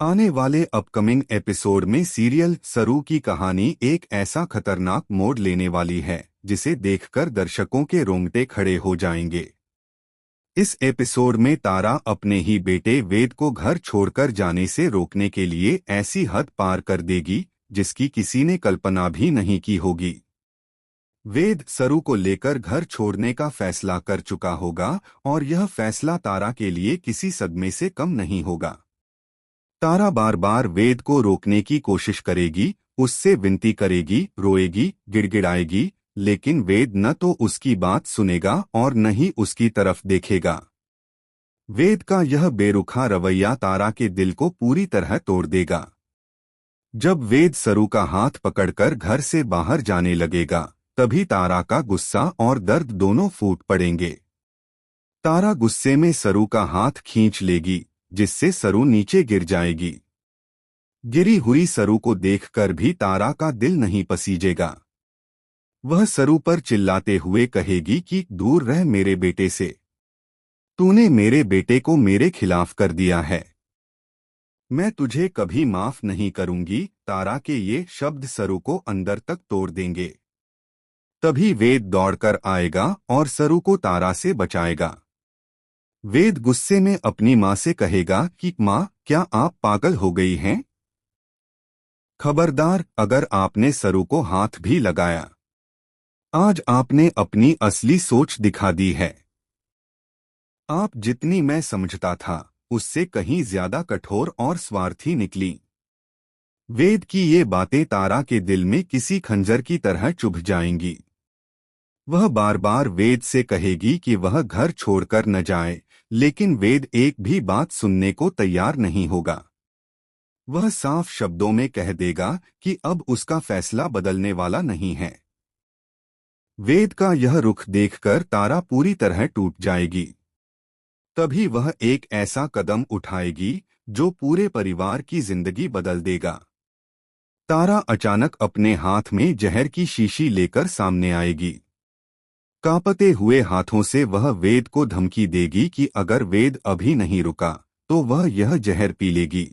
आने वाले upcoming episode में सीरियल सरू की कहानी एक ऐसा खतरनाक मोड़ लेने वाली है जिसे देखकर दर्शकों के रोंगटे खड़े हो जाएंगे। इस एपिसोड में तारा अपने ही बेटे वेद को घर छोड़कर जाने से रोकने के लिए ऐसी हद पार कर देगी जिसकी किसी ने कल्पना भी नहीं की होगी। वेद सरू को लेकर घर छोड़ने का फैसला कर चुका होगा और यह फैसला तारा के लिए किसी सदमे से कम नहीं होगा। तारा बार बार वेद को रोकने की कोशिश करेगी, उससे विनती करेगी, रोएगी, गिड़गिड़ाएगी, लेकिन वेद न तो उसकी बात सुनेगा और न ही उसकी तरफ देखेगा। वेद का यह बेरुखा रवैया तारा के दिल को पूरी तरह तोड़ देगा। जब वेद सरू का हाथ पकड़कर घर से बाहर जाने लगेगा, तभी तारा का गुस्सा और दर्द दोनों फूट पड़ेंगे। तारा गुस्से में सरू का हाथ खींच लेगी, जिससे सरू नीचे गिर जाएगी। गिरी हुई सरू को देखकर भी तारा का दिल नहीं पसीजेगा। वह सरू पर चिल्लाते हुए कहेगी कि दूर रह मेरे बेटे से, तूने मेरे बेटे को मेरे खिलाफ कर दिया है, मैं तुझे कभी माफ नहीं करूंगी। तारा के ये शब्द सरू को अंदर तक तोड़ देंगे। तभी वेद दौड़कर आएगा और सरू को तारा से बचाएगा। वेद गुस्से में अपनी माँ से कहेगा कि माँ, क्या आप पागल हो गई हैं? खबरदार, अगर आपने सरू को हाथ भी लगाया, आज आपने अपनी असली सोच दिखा दी है। आप जितनी मैं समझता था उससे कहीं ज्यादा कठोर और स्वार्थी निकली। वेद की ये बातें तारा के दिल में किसी खंजर की तरह चुभ जाएंगी। वह बार बार वेद से कहेगी कि वह घर छोड़कर न जाए, लेकिन वेद एक भी बात सुनने को तैयार नहीं होगा। वह साफ शब्दों में कह देगा कि अब उसका फैसला बदलने वाला नहीं है। वेद का यह रुख देखकर तारा पूरी तरह टूट जाएगी। तभी वह एक ऐसा कदम उठाएगी जो पूरे परिवार की जिंदगी बदल देगा। तारा अचानक अपने हाथ में जहर की शीशी लेकर सामने आएगी। कांपते हुए हाथों से वह वेद को धमकी देगी कि अगर वेद अभी नहीं रुका तो वह यह जहर पी लेगी।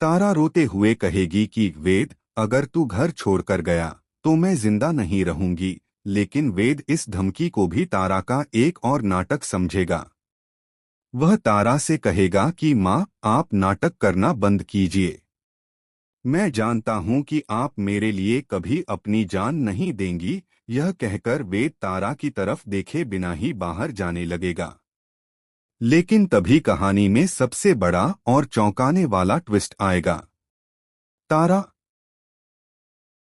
तारा रोते हुए कहेगी कि वेद, अगर तू घर छोड़कर गया तो मैं जिंदा नहीं रहूंगी, लेकिन वेद इस धमकी को भी तारा का एक और नाटक समझेगा। वह तारा से कहेगा कि माँ, आप नाटक करना बंद कीजिए। मैं जानता हूं कि आप मेरे लिए कभी अपनी जान नहीं देंगी। यह कहकर वेद तारा की तरफ देखे बिना ही बाहर जाने लगेगा। लेकिन तभी कहानी में सबसे बड़ा और चौंकाने वाला ट्विस्ट आएगा। तारा